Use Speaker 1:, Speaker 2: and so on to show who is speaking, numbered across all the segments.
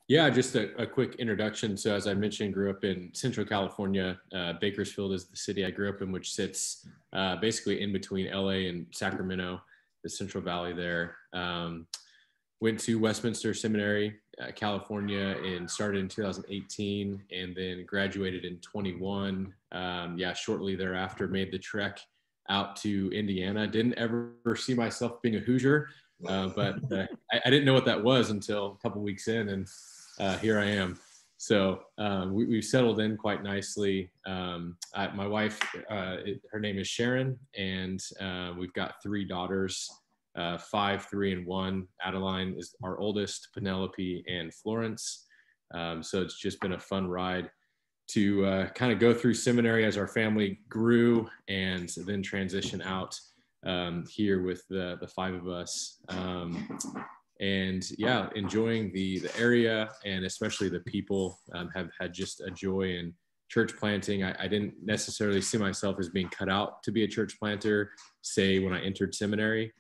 Speaker 1: Yeah, just a quick introduction. So as I mentioned, grew up in Central California. Bakersfield is the city I grew up in, which sits basically in between LA and Sacramento, the Central Valley there. Went to Westminster Seminary, California, and started in 2018, and then graduated in 21. Shortly thereafter, made the trek out to Indiana. Didn't ever see myself being a Hoosier, but I didn't know what that was until a couple weeks in, and here I am. So we've settled in quite nicely. My wife, her name is Sharon, and we've got 3 daughters, 5, 3, and 1. Adeline is our oldest, Penelope and Florence. So it's just been a fun ride to kind of go through seminary as our family grew, and then transition out here with the 5 of us. And yeah, enjoying the area, and especially the people. Have had just a joy in church planting. I didn't necessarily see myself as being cut out to be a church planter, say when I entered seminary,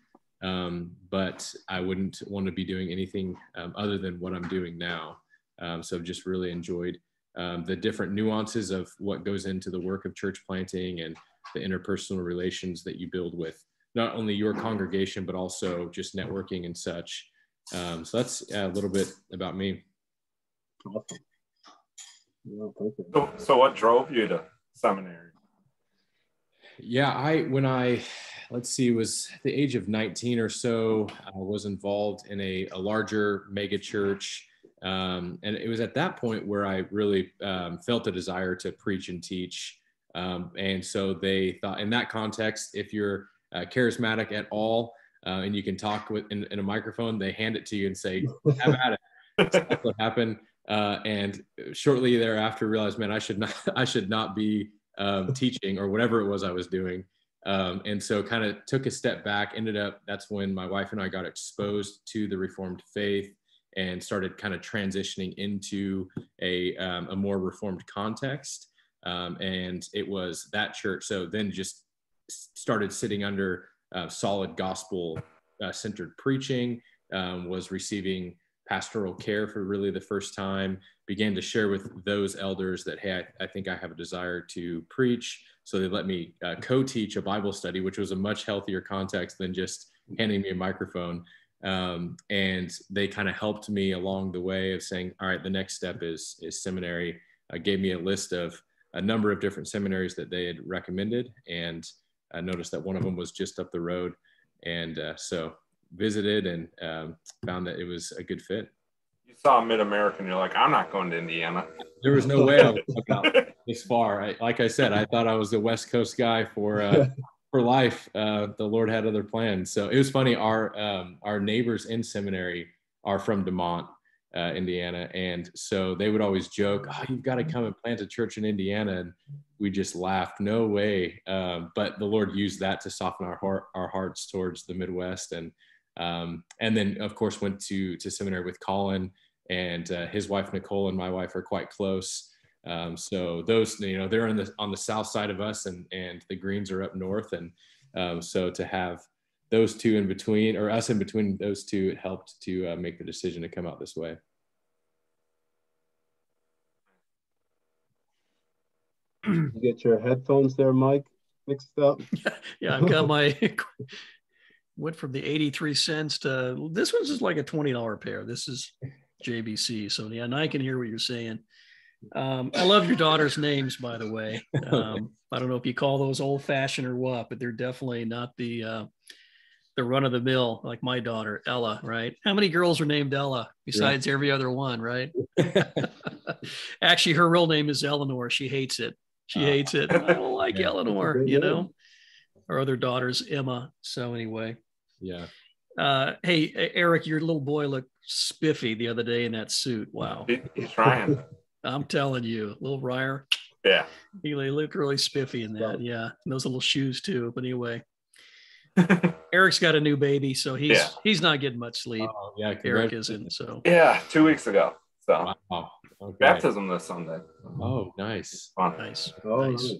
Speaker 1: but I wouldn't want to be doing anything other than what I'm doing now. So I've just really enjoyed the different nuances of what goes into the work of church planting, and the interpersonal relations that you build with not only your congregation, but also just networking and such. So that's a little bit about me.
Speaker 2: Awesome.
Speaker 3: So what drove you to seminary?
Speaker 1: Yeah, when I was the age of 19 or so, I was involved in a larger mega church. And it was at that point where I really felt a desire to preach and teach. And so they thought, in that context, if you're charismatic at all, and you can talk in a microphone, they hand it to you and say, have at it. So that's what happened. And shortly thereafter realized, man, I should not be teaching or whatever it was I was doing. And so kind of took a step back. That's when my wife and I got exposed to the Reformed faith and started kind of transitioning into a more Reformed context. And it was that church. So then just started sitting under solid gospel centered preaching, was receiving pastoral care for really the first time, began to share with those elders that, hey, I think I have a desire to preach. So they let me co-teach a Bible study, which was a much healthier context than just handing me a microphone. And they kind of helped me along the way of saying, all right, the next step is seminary. Gave me a list of a number of different seminaries that they had recommended, and I noticed that one of them was just up the road, and so visited and found that it was a good fit.
Speaker 3: You saw Mid-American, you're like, I'm not going to Indiana.
Speaker 1: There was no way I would come out this far. Like I said, I thought I was the West Coast guy for life. The Lord had other plans. So it was funny. Our neighbors in seminary are from DeMont, Indiana, and so they would always joke, "Oh, you've got to come and plant a church in Indiana." And we just laughed, no way. But the Lord used that to soften our hearts towards the Midwest, and then of course went to seminary with Colin, and his wife Nicole and my wife are quite close. So those, they're on the south side of us, and the Greens are up north, and so to have those two in between, or us in between those two, it helped to make the decision to come out this way.
Speaker 2: You get your headphones there, Mike, mixed up?
Speaker 4: Yeah, I've got my, went from the 83 cents to, this one's just like a $20 pair. This is JBC. So yeah, and I can hear what you're saying. I love your daughter's names, by the way. I don't know if you call those old fashioned or what, but they're definitely not the run of the mill, like my daughter, Ella, right? How many girls are named Ella besides every other one, right? Actually, her real name is Eleanor. She hates it. She hates it. I don't like Eleanor, Our other daughter's Emma. So anyway.
Speaker 1: Yeah.
Speaker 4: Hey, Eric, your little boy looked spiffy the other day in that suit. Wow.
Speaker 3: He's trying.
Speaker 4: I'm telling you, little Ryer.
Speaker 3: Yeah.
Speaker 4: He looked really spiffy in that. Yeah. And those little shoes too. But anyway. Eric's got a new baby, so he's not getting much sleep.
Speaker 1: Oh, yeah,
Speaker 4: Eric isn't. So
Speaker 3: 2 weeks ago. So
Speaker 1: wow. Okay.
Speaker 3: Baptism this Sunday.
Speaker 1: Oh, nice.
Speaker 3: Fun.
Speaker 4: Nice.
Speaker 2: Nice.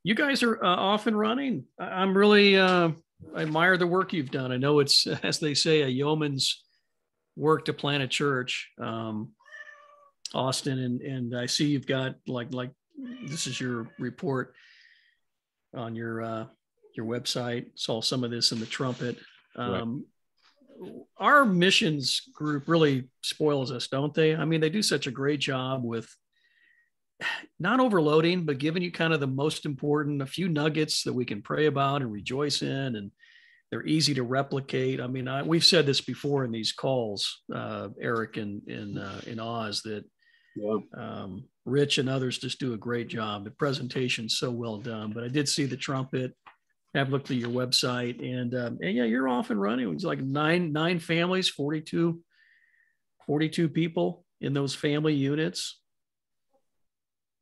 Speaker 4: You guys are off and running. I'm really I admire the work you've done. I know it's, as they say, a yeoman's work to plant a church, Austin, and I see you've got like this is your report on your website. Saw some of this in the Trumpet.
Speaker 1: Right.
Speaker 4: Our missions group really spoils us, don't they? I mean, they do such a great job with not overloading, but giving you kind of the most important, a few nuggets that we can pray about and rejoice in, and they're easy to replicate. I mean, we've said this before in these calls, Eric and in Oz, that Rich and others just do a great job. The presentation's so well done. But I did see the Trumpet. Have looked at your website, and yeah, you're off and running. It was like nine families, 42 people in those family units.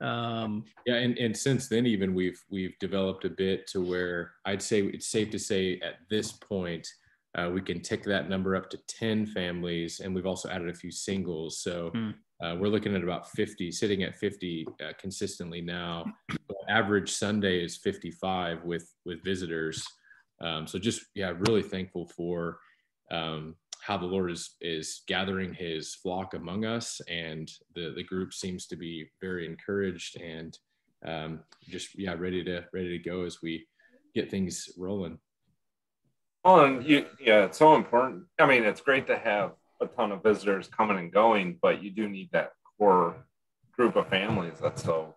Speaker 1: Yeah, and since then, even we've developed a bit to where I'd say it's safe to say at this point we can tick that number up to 10 families, and we've also added a few singles. So we're looking at about 50, sitting at 50 consistently now. Average Sunday is 55 with visitors. So just really thankful for how the Lord is gathering his flock among us, and the group seems to be very encouraged and ready to go as we get things rolling.
Speaker 3: Well, and it's so important. I mean, it's great to have a ton of visitors coming and going, but you do need that core group of families that's so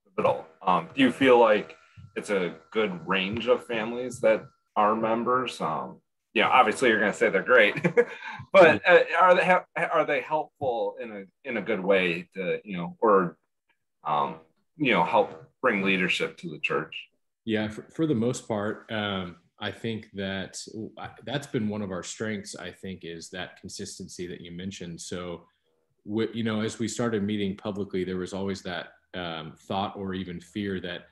Speaker 3: pivotal. Do you feel like it's a good range of families that are members? Obviously you're going to say they're great, but are they helpful in a good way to help bring leadership to the church?
Speaker 1: Yeah, for the most part, I think that's been one of our strengths. I think is that consistency that you mentioned. So, as we started meeting publicly, there was always that thought or even fear that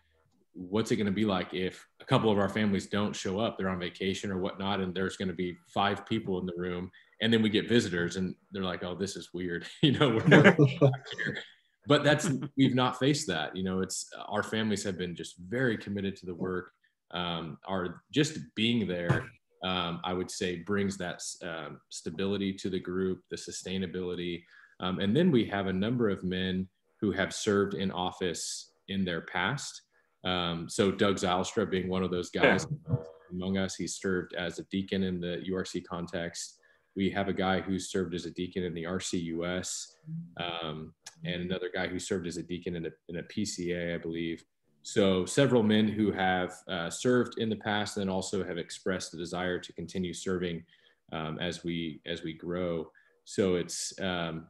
Speaker 1: what's it going to be like if a couple of our families don't show up, they're on vacation or whatnot, and there's going to be 5 people in the room, and then we get visitors and they're like, oh, this is weird. We're never here. But we've not faced that. It's our families have been just very committed to the work. Are just being there, I would say, brings that stability to the group, the sustainability. And then we have a number of men who have served in office in their past. So Doug Zylstra being one of those guys among us. He served as a deacon in the URC context. We have a guy who served as a deacon in the RCUS, and another guy who served as a deacon in a PCA, I believe. So several men who have served in the past and then also have expressed the desire to continue serving as we grow. So it's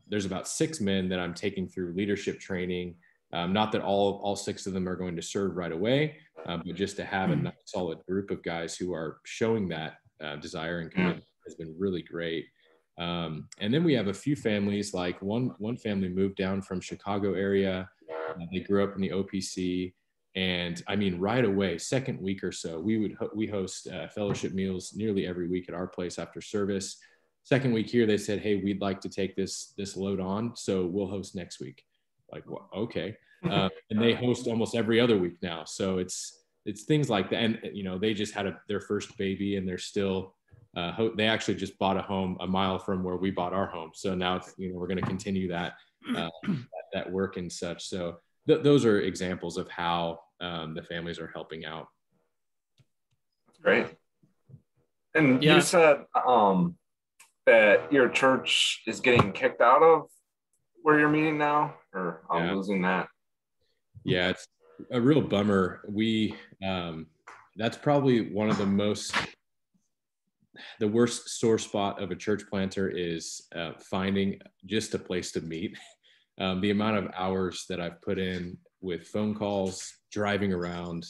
Speaker 1: there's about 6 men that I'm taking through leadership training. Not that all 6 of them are going to serve right away, but just to have a nice, solid group of guys who are showing that desire and commitment has been really great. And then we have a few families, like one family moved down from Chicago area. They grew up in the OPC. And I mean, right away, second week or so, we host fellowship meals nearly every week at our place after service. Second week here, they said, hey, we'd like to take this load on, so we'll host next week. Like, well, okay. And they host almost every other week now. So it's things like that. And, they just had their first baby, and they're still, they actually just bought a home a mile from where we bought our home. So now, we're going to continue that work and such. So those are examples of how the families are helping out.
Speaker 3: That's great. And you said that your church is getting kicked out of where you're meeting now, or I'm losing that. Yeah,
Speaker 1: it's a real bummer. That's probably one of the worst sore spot of a church planter is finding just a place to meet. The amount of hours that I've put in with phone calls, driving around,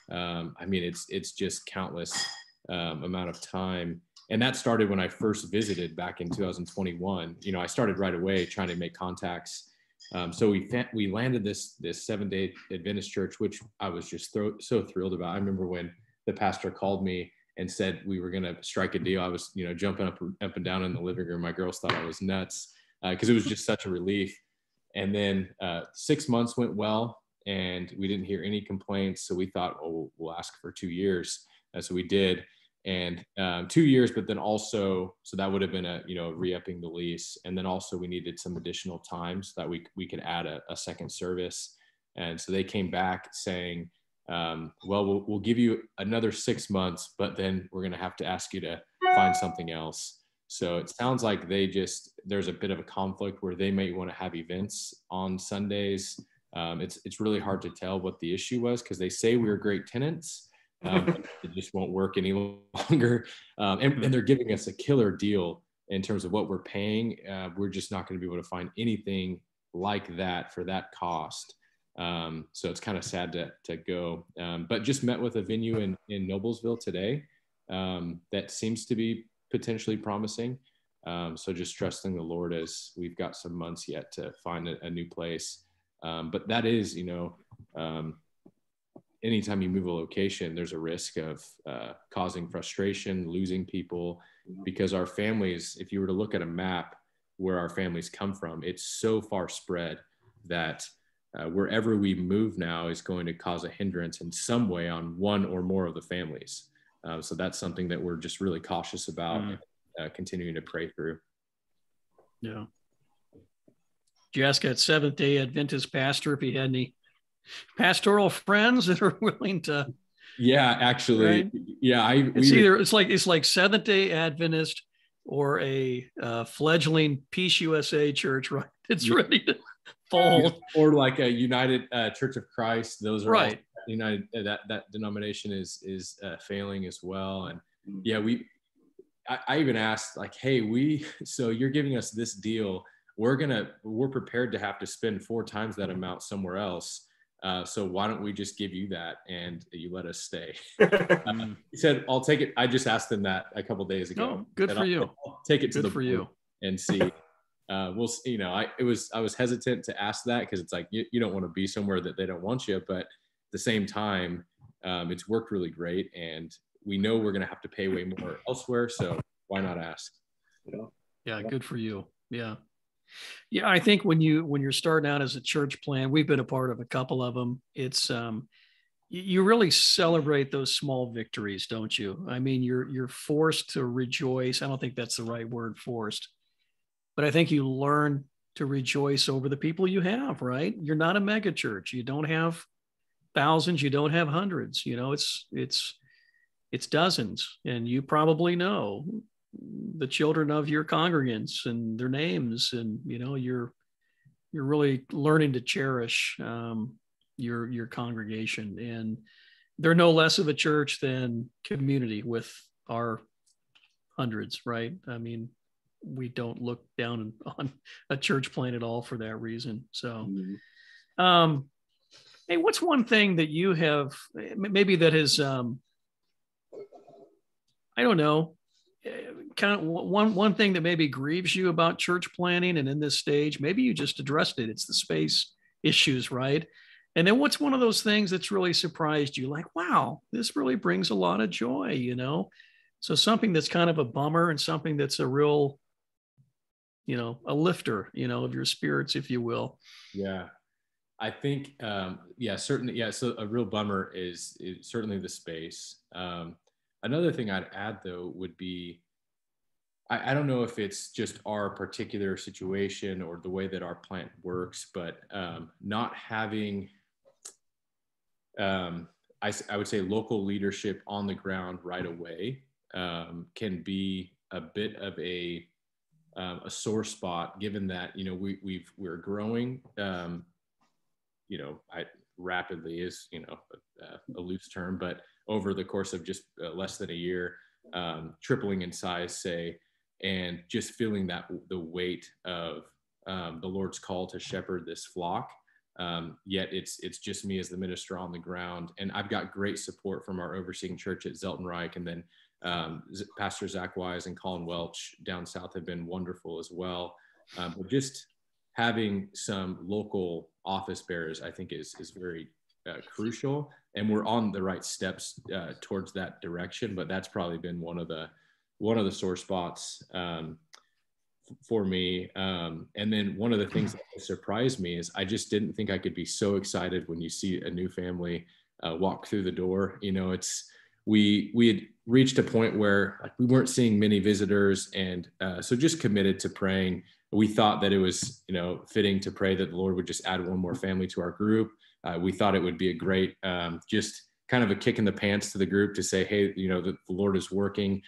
Speaker 1: it's just countless amount of time. And that started when I first visited back in 2021. I started right away trying to make contacts. So we landed this 7-day Adventist church, which I was just so thrilled about. I remember when the pastor called me and said we were going to strike a deal. I was, jumping up and down in the living room. My girls thought I was nuts because it was just such a relief. And then 6 months went well, and we didn't hear any complaints. So we thought, we'll ask for 2 years. So we did. and 2 years, but then also, so that would have been a, re-upping the lease. And then also we needed some additional time so that we could add a second service. And so they came back saying, well, we'll give you another 6 months, but then we're going to have to ask you to find something else. So it sounds like there's a bit of a conflict where they may want to have events on Sundays. It's really hard to tell what the issue was, because they say we're great tenants. It just won't work any longer. And they're giving us a killer deal in terms of what we're paying. We're just not going to be able to find anything like that for that cost. So it's kind of sad to go. But just met with a venue in Noblesville today that seems to be potentially promising. So just trusting the Lord as we've got some months yet to find a new place. But that is, anytime you move a location, there's a risk of causing frustration, losing people, because our families, if you were to look at a map where our families come from, it's so far spread that wherever we move now is going to cause a hindrance in some way on one or more of the families. So that's something that we're just really cautious about, continuing to pray through.
Speaker 4: Yeah. Did you ask that Seventh-day Adventist pastor if he had any pastoral friends that are willing to?
Speaker 1: Yeah, actually, right? Yeah,
Speaker 4: it's like Seventh-day Adventist or a fledgling Peace USA church, right? It's ready to fold,
Speaker 1: or like a United Church of Christ. Those are
Speaker 4: right.
Speaker 1: All United. That denomination is failing as well. And yeah, I even asked, like, hey, so you're giving us this deal. We're prepared to have to spend 4 times that amount somewhere else. So why don't we just give you that and you let us stay? He said, I'll take it. I just asked him that a couple days ago.
Speaker 4: Oh, good for you.
Speaker 1: I'll take it to
Speaker 4: good for you
Speaker 1: and see. We'll, I was hesitant to ask that because it's like, you don't want to be somewhere that they don't want you, but at the same time, it's worked really great, and we know we're going to have to pay way more elsewhere. So why not ask?
Speaker 4: Yeah. Good for you. Yeah. Yeah, I think when you're starting out as a church plant, we've been a part of a couple of them. It's you really celebrate those small victories, don't you? I mean, you're forced to rejoice. I don't think that's the right word, forced, but I think you learn to rejoice over the people you have. Right? You're not a mega church. You don't have thousands. You don't have hundreds. It's dozens, and you probably know the children of your congregants and their names, and you're really learning to cherish your congregation, and they're no less of a church than community with our hundreds, right? I mean, we don't look down on a church plant at all for that reason. So hey, what's one thing that you have maybe that has I don't know, kind of one thing that maybe grieves you about church planning and in this stage? Maybe you just addressed it. It's the space issues, right? And then what's one of those things that's really surprised you? Like, wow, this really brings a lot of joy, So something that's kind of a bummer and something that's a real, a lifter, of your spirits, if you will.
Speaker 1: Yeah, I think, certainly. Yeah. So a real bummer is certainly the space. Another thing I'd add, though, would be, I don't know if it's just our particular situation or the way that our plant works, but not having, I would say, local leadership on the ground right away can be a bit of a sore spot, given that, we're growing, rapidly is, a loose term, but over the course of just less than a year, tripling in size, say, and just feeling that the weight of the Lord's call to shepherd this flock. Yet it's just me as the minister on the ground, and I've got great support from our overseeing church at Zelton Reich, and then Pastor Zach Wise and Colin Welch down south have been wonderful as well. But just having some local office bearers, I think, is very crucial, and we're on the right steps towards that direction. But that's probably been one of the sore spots for me. And then one of the things that surprised me is I just didn't think I could be so excited when you see a new family walk through the door. we had reached a point where like we weren't seeing many visitors, and so just committed to praying. We thought that it was, you know, fitting to pray that the Lord would just add one more family to our group. We thought it would be a great, just kind of a kick in the pants to the group to say, hey, you know, the Lord is working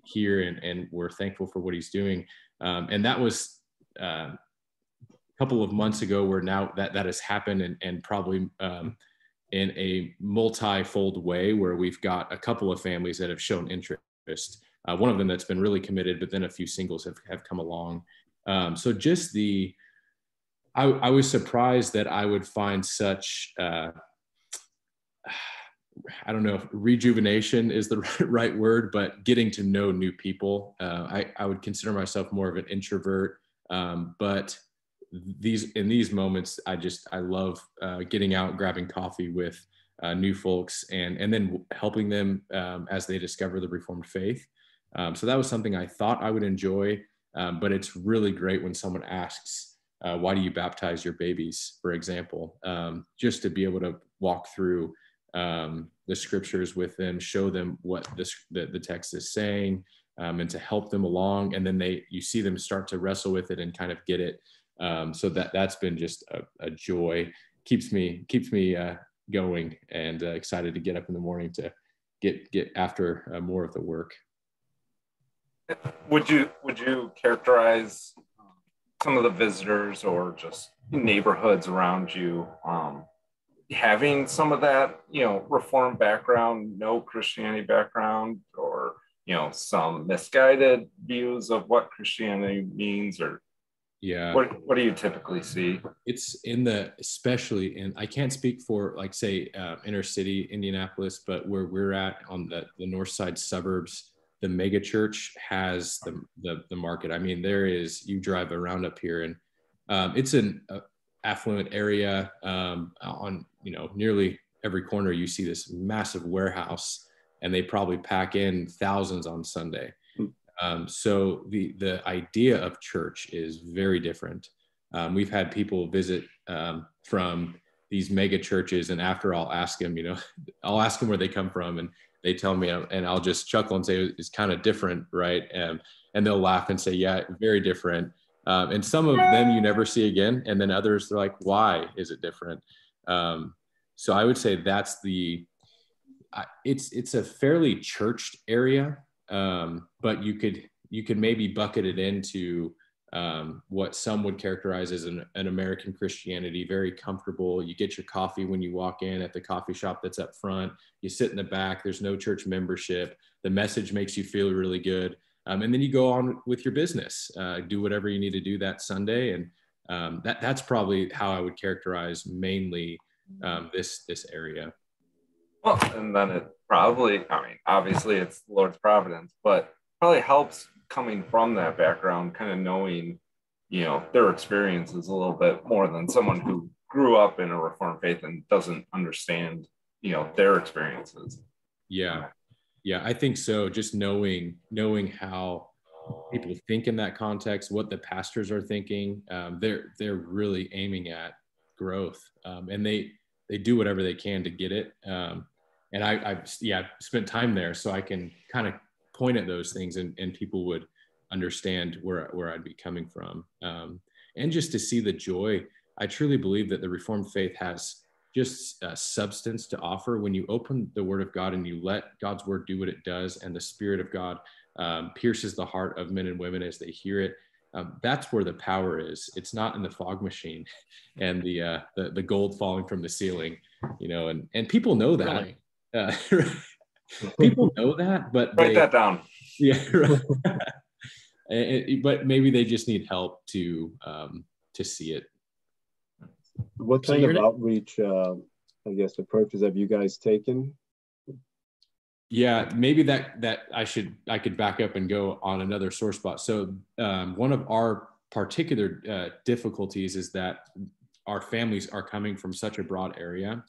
Speaker 1: here, and we're thankful for what he's doing. And that was a couple of months ago, where now that has happened, and probably in a multi-fold way, where we've got a couple of families that have shown interest. One of them that's been really committed, but then a few singles have come along. So just I was surprised that I would find such, I don't know if rejuvenation is the right word, but getting to know new people. I would consider myself more of an introvert, but in these moments, I love getting out, grabbing coffee with new folks, and then helping them as they discover the Reformed faith. So that was something I thought I would enjoy, but it's really great when someone asks, why do you baptize your babies, for example, just to be able to walk through the scriptures with them, show them what the text is saying, and to help them along. And then you see them start to wrestle with it and kind of get it. So that's been just a joy. Keeps me going, and excited to get up in the morning to get after more of the work.
Speaker 3: Would you characterize some of the visitors or just neighborhoods around you having some of that, you know, Reformed background, no Christianity background, or, you know, some misguided views of what Christianity means? Or
Speaker 1: yeah,
Speaker 3: what do you typically see?
Speaker 1: It's especially in, I can't speak for like say inner city Indianapolis, but where we're at on the north side suburbs, the mega church has the market. I mean, you drive around up here, and it's an affluent area. On, you know, nearly every corner you see this massive warehouse, and they probably pack in thousands on Sunday. So the idea of church is very different. We've had people visit from these mega churches, and after I'll ask them where they come from, and they tell me, and I'll just chuckle and say it's kind of different, right? And they'll laugh and say, yeah, very different. And some of them you never see again, and then others, they're like, why is it different? So I would say that's it's a fairly churched area, but you could maybe bucket it into what some would characterize as an American Christianity, very comfortable. You get your coffee when you walk in at the coffee shop that's up front. You sit in the back. There's no church membership. The message makes you feel really good. And then you go on with your business, do whatever you need to do that Sunday. And that's probably how I would characterize mainly this area.
Speaker 3: Well, and then it probably, I mean, obviously it's the Lord's providence, but probably helps coming from that background, kind of knowing, you know, their experiences a little bit more than someone who grew up in a Reformed faith and doesn't understand, you know, their experiences.
Speaker 1: Yeah, I think so. Just knowing how people think in that context, what the pastors are thinking, they're really aiming at growth, and they do whatever they can to get it. And I've spent time there, so I can kind of point at those things, and people would understand where I'd be coming from. And just to see the joy, I truly believe that the Reformed faith has just substance to offer. When you open the Word of God and you let God's Word do what it does, and the Spirit of God pierces the heart of men and women as they hear it, that's where the power is. It's not in the fog machine and the gold falling from the ceiling, you know, and people know that. Really? People know that, but
Speaker 3: write that down.
Speaker 1: Yeah, right. But maybe they just need help to see it.
Speaker 2: What kind of outreach, I guess, approaches have you guys taken?
Speaker 1: Yeah, maybe that I could back up and go on another sore spot. So one of our particular difficulties is that our families are coming from such a broad area.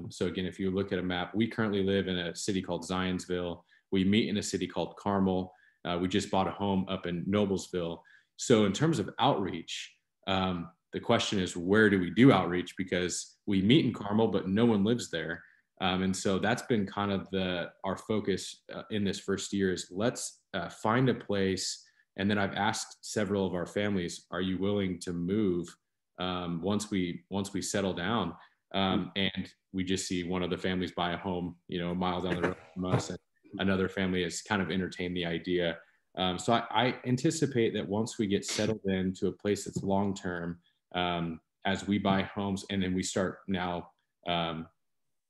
Speaker 1: So again, if you look at a map, we currently live in a city called Zionsville. We meet in a city called Carmel. We just bought a home up in Noblesville. So in terms of outreach, the question is, where do we do outreach? Because we meet in Carmel, but no one lives there. And so that's been kind of our focus in this first year is let's find a place. And then I've asked several of our families, are you willing to move once we settle down? And we just see one of the families buy a home, a mile down the road from us, and another family has kind of entertained the idea. So I anticipate that once we get settled into a place that's long-term, as we buy homes, and then we start now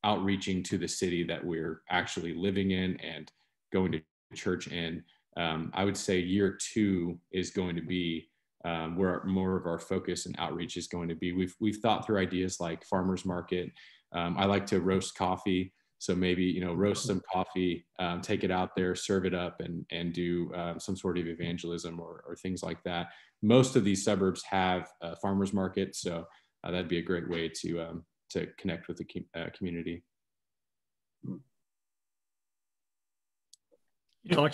Speaker 1: outreaching to the city that we're actually living in and going to church in, I would say year 2 is going to be where more of our focus and outreach is going to be. We've thought through ideas like farmers market. I like to roast coffee. So maybe, roast some coffee, take it out there, serve it up, and do some sort of evangelism or things like that. Most of these suburbs have farmers markets, so that'd be a great way to connect with the community.
Speaker 3: Go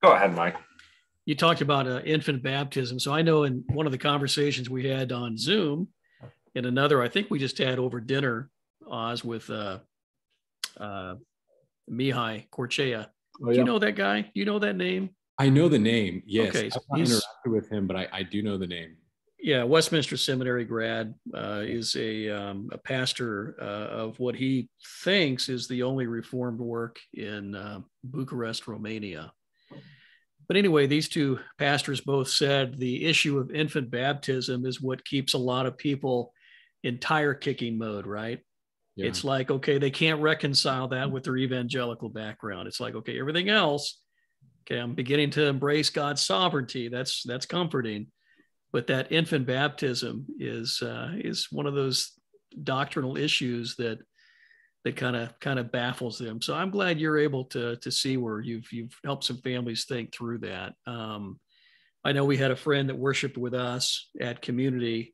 Speaker 3: ahead, Mike.
Speaker 4: You talked about infant baptism. So I know in one of the conversations we had on Zoom, and another I think we just had over dinner, Oz, with Mihai Corchea.
Speaker 2: Oh, yeah.
Speaker 4: Do you know that guy? Do you know that name?
Speaker 1: I know the name. Yes.
Speaker 4: Okay.
Speaker 1: I've not interacted with him, but I do know the name.
Speaker 4: Yeah. Westminster Seminary grad, is a pastor of what he thinks is the only Reformed work in Bucharest, Romania. But anyway, these two pastors both said the issue of infant baptism is what keeps a lot of people in tire kicking mode, right? Yeah. It's like, okay, they can't reconcile that with their evangelical background. It's like, okay, everything else, okay, I'm beginning to embrace God's sovereignty. That's comforting. But that infant baptism is one of those doctrinal issues that kind of baffles them. So I'm glad you're able to see where you've helped some families think through that. I know we had a friend that worshiped with us at Community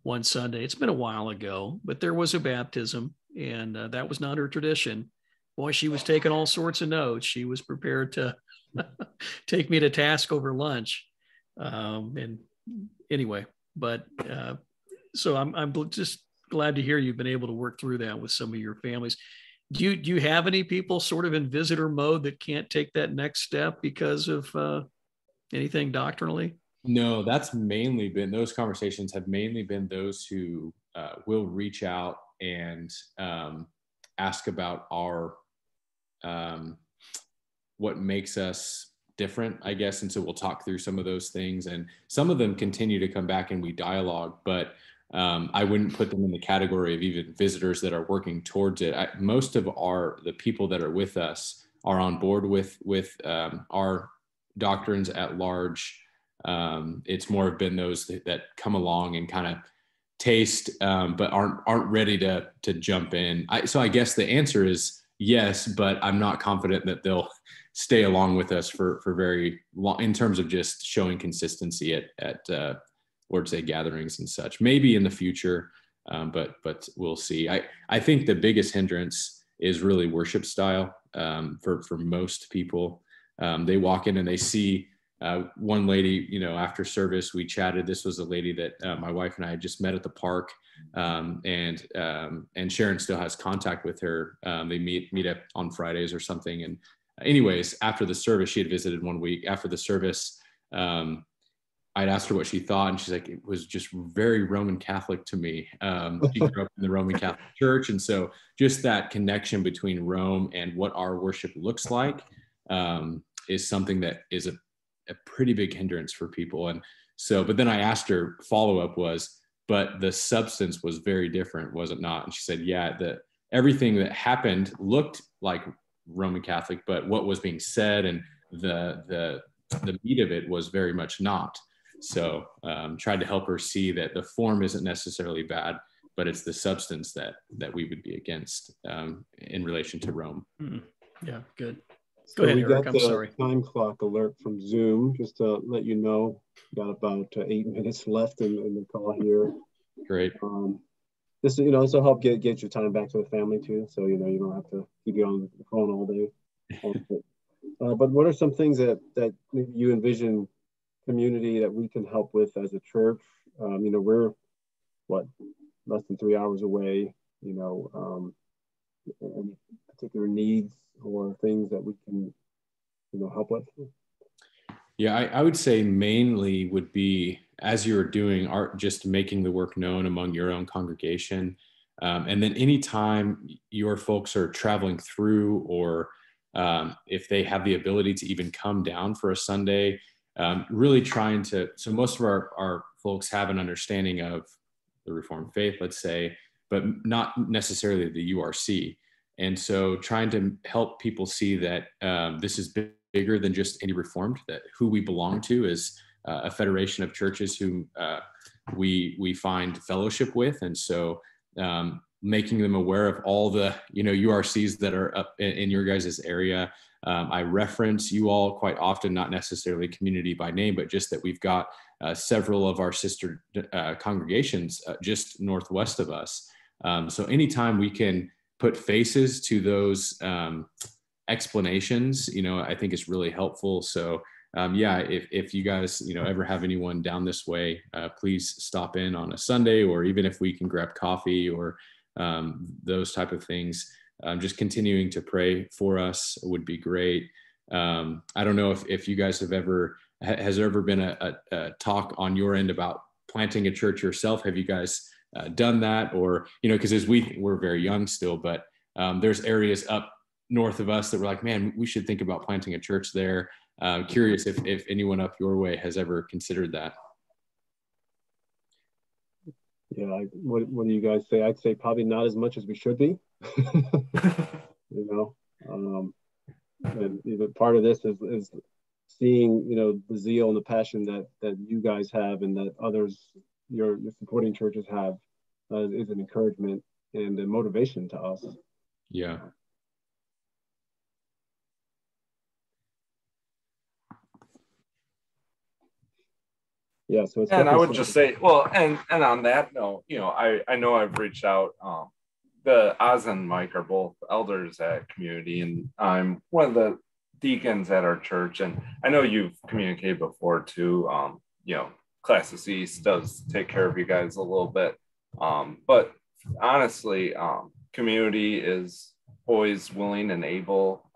Speaker 4: one Sunday. It's been a while ago, but there was a baptism, and that was not her tradition. Boy, she was taking all sorts of notes. She was prepared to take me to task over lunch. And anyway, but so I'm just glad to hear you've been able to work through that with some of your families. Do you have any people sort of in visitor mode that can't take that next step because of anything doctrinally?
Speaker 1: No, those conversations have mainly been those who will reach out and ask about our what makes us different, I guess. And so we'll talk through some of those things, and some of them continue to come back and we dialogue, but I wouldn't put them in the category of even visitors that are working towards it. Most of the people that are with us are on board with our doctrines at large. It's more been those that come along and kind of taste, but aren't ready to jump in. So I guess the answer is yes, but I'm not confident that they'll stay along with us for very long in terms of just showing consistency at Lord's Day gatherings and such. Maybe in the future, but we'll see. I think the biggest hindrance is really worship style for most people. They walk in and they see one lady, after service, we chatted. This was a lady that my wife and I had just met at the park, and Sharon still has contact with her. They meet up on Fridays or something. And anyways, after the service, she had visited one week. After the service, I'd asked her what she thought, and she's like, it was just very Roman Catholic to me. She grew up in the Roman Catholic Church. And so just that connection between Rome and what our worship looks like is something that is a pretty big hindrance for people. And so, but then I asked her, follow-up was, but the substance was very different, was it not? And she said, yeah, everything that happened looked like Roman Catholic, but what was being said and the meat of it was very much not. So tried to help her see that the form isn't necessarily bad, but it's the substance that we would be against in relation to Rome.
Speaker 4: Yeah, good.
Speaker 2: Go ahead, Eric. I'm sorry. Time clock alert from Zoom, just to let you know. Got about 8 minutes left in the call here.
Speaker 1: Great.
Speaker 2: This will help get your time back to the family too, so you don't have to keep you on the phone all day. But what are some things that you envision community that we can help with as a church? We're less than 3 hours away. any particular needs or things that we can, help with?
Speaker 1: Yeah, I would say mainly would be, as you're doing art, just making the work known among your own congregation. And then anytime your folks are traveling through, or if they have the ability to even come down for a Sunday, really trying to, so most of our folks have an understanding of the Reformed faith, let's say, but not necessarily the URC. And so trying to help people see that this is bigger than just any Reformed, that who we belong to is a federation of churches who we find fellowship with. And so making them aware of all the, URCs that are up in your guys' area. I reference you all quite often, not necessarily community by name, but just that we've got several of our sister congregations just northwest of us. So anytime we can put faces to those explanations, I think it's really helpful. So if you guys, ever have anyone down this way, please stop in on a Sunday, or even if we can grab coffee or those type of things. Just continuing to pray for us would be great. I don't know if you guys have has there ever been a talk on your end about planting a church yourself? Have you guys done that? Or, because as we're very young still, but there's areas up north of us that we're like, man, we should think about planting a church there. Curious if anyone up your way has ever considered that.
Speaker 2: Yeah, what do you guys say? I'd say probably not as much as we should be. And part of this is seeing, the zeal and the passion that you guys have and that others, your supporting churches have, is an encouragement and a motivation to us.
Speaker 1: Yeah.
Speaker 2: Yeah, so it's,
Speaker 3: and I would just say, well, and on that note, I know I've reached out. The Oz and Mike are both elders at community, and I'm one of the deacons at our church. And I know you've communicated before too. Classis East does take care of you guys a little bit, but honestly, community is always willing and able.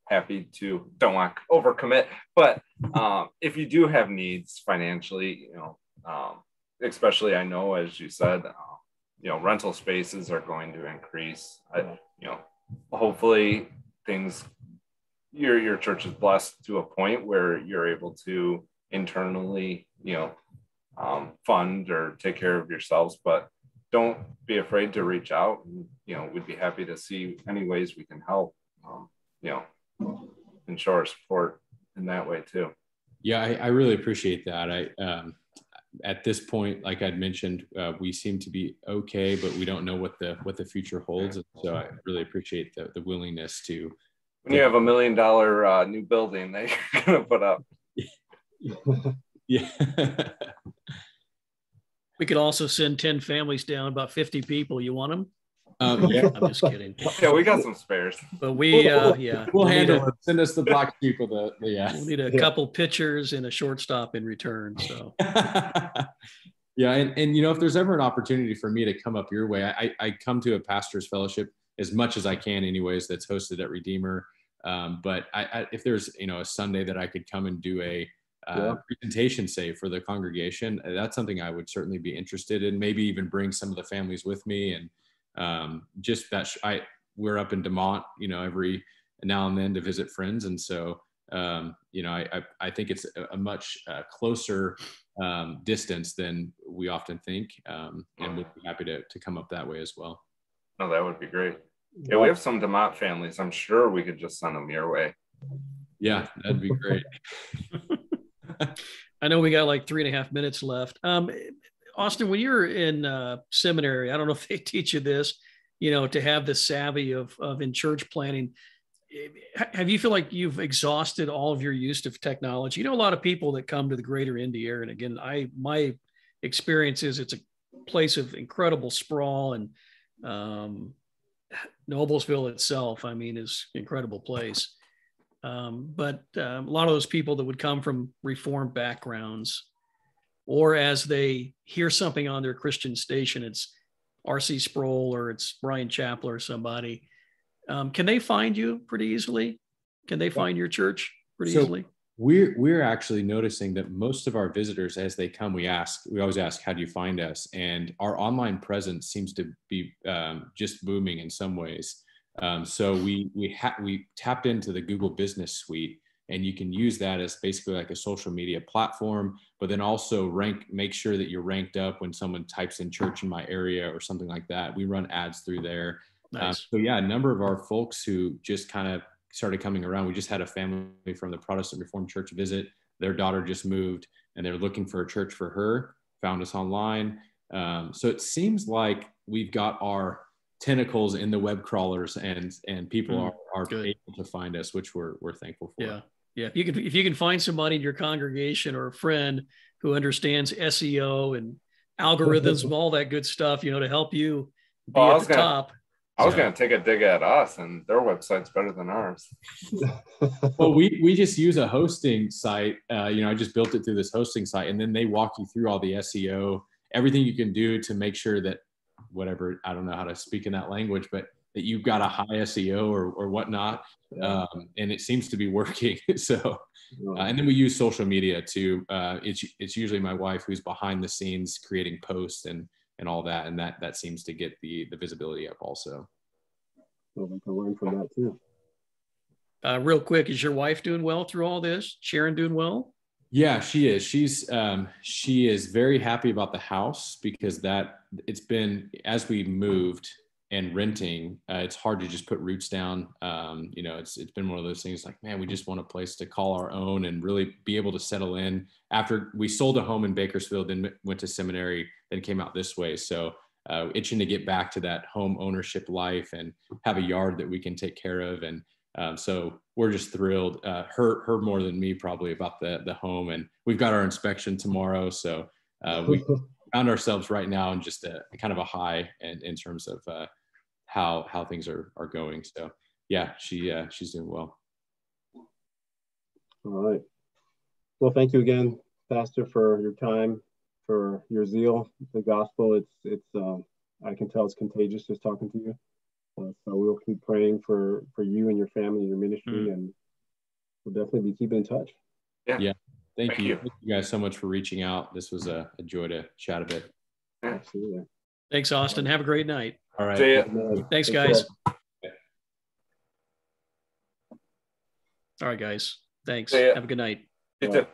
Speaker 3: Happy to, don't want to overcommit, but if you do have needs financially, especially I know, as you said, rental spaces are going to increase. Hopefully things, your church is blessed to a point where you're able to internally, fund or take care of yourselves, but don't be afraid to reach out. And, we'd be happy to see any ways we can help, and show our support in that way too.
Speaker 1: Yeah, I really appreciate that. At this point, like I'd mentioned, we seem to be okay, but we don't know what the future holds. So I really appreciate the willingness to.
Speaker 3: When you have $1 million new building that you're going to put up.
Speaker 1: Yeah.
Speaker 4: We could also send 10 families down, about 50 people. You want them?
Speaker 1: Yeah.
Speaker 4: I'm just kidding.
Speaker 3: Yeah, we got some spares.
Speaker 4: But we'll
Speaker 1: handle it. Send us the black people.
Speaker 4: We'll need a couple pitchers and a shortstop in return. So.
Speaker 1: Yeah, and if there's ever an opportunity for me to come up your way, I come to a pastor's fellowship as much as I can, anyways. That's hosted at Redeemer. But if there's a Sunday that I could come and do a presentation, say, for the congregation, that's something I would certainly be interested in. Maybe even bring some of the families with me, and just that we're up in DeMont, every now and then to visit friends. And so, I think it's a much closer distance than we often think. And we'd be happy to come up that way as well.
Speaker 3: Oh, that would be great. Yeah, we have some DeMont families. I'm sure we could just send them your way.
Speaker 1: Yeah, that'd be great.
Speaker 4: I know we got like 3.5 minutes left. Austin, when you're in seminary, I don't know if they teach you this, to have the savvy of in church planning. Have you feel like you've exhausted all of your use of technology? A lot of people that come to the greater Indy area, and again, my experience is it's a place of incredible sprawl, and Noblesville itself, is an incredible place. But a lot of those people that would come from Reformed backgrounds, or as they hear something on their Christian station, it's R.C. Sproul or it's Brian Chappell or somebody. Can they find you pretty easily? Can they find your church pretty easily?
Speaker 1: We're actually noticing that most of our visitors, as they come, we always ask, how do you find us? And our online presence seems to be just booming in some ways. So we tapped into the Google Business Suite, and you can use that as basically like a social media platform, but then also make sure that you're ranked up when someone types in church in my area or something like that. We run ads through there.
Speaker 4: Nice.
Speaker 1: So yeah, a number of our folks who just kind of started coming around. We just had a family from the Protestant Reformed Church visit. Their daughter just moved and they're looking for a church for her, found us online. So it seems like we've got our tentacles in the web crawlers, and people are able to find us, which we're thankful for.
Speaker 4: Yeah. Yeah. If you can find somebody in your congregation or a friend who understands SEO and algorithms and all that good stuff, to help you be at the top.
Speaker 3: I was going to take a dig at us, and their website's better than ours.
Speaker 1: Well, we just use a hosting site. I just built it through this hosting site, and then they walk you through all the SEO, everything you can do to make sure that whatever, I don't know how to speak in that language, but that you've got a high SEO or whatnot. And it seems to be working. So, and then we use social media too. It's usually my wife who's behind the scenes creating posts and all that. And that seems to get the visibility up also.
Speaker 2: Well, we can learn from that too.
Speaker 4: Real quick, is your wife doing well through all this? Sharon doing well?
Speaker 1: Yeah, she is. She is very happy about the house because it's been, as we moved and renting, it's hard to just put roots down. It's been one of those things like, man, we just want a place to call our own and really be able to settle in. After we sold a home in Bakersfield, then went to seminary, then came out this way. So itching to get back to that home ownership life and have a yard that we can take care of. And so we're just thrilled, her more than me probably, about the home. And we've got our inspection tomorrow. So we found ourselves right now in just a kind of a high in terms of how things are going. So yeah, she's doing well.
Speaker 2: All right. Well, thank you again, Pastor, for your time, for your zeal. The gospel, it's I can tell it's contagious just talking to you. So we'll keep praying for you and your family and your ministry, and we'll definitely be keeping in touch.
Speaker 1: Yeah. Thank you. Thank you guys so much for reaching out. This was a joy to chat a bit.
Speaker 2: Absolutely.
Speaker 4: Thanks, Austin. Have a great night.
Speaker 1: All right.
Speaker 3: See ya.
Speaker 4: Thanks, guys. All right, guys. Thanks. Have a good night.
Speaker 3: You too.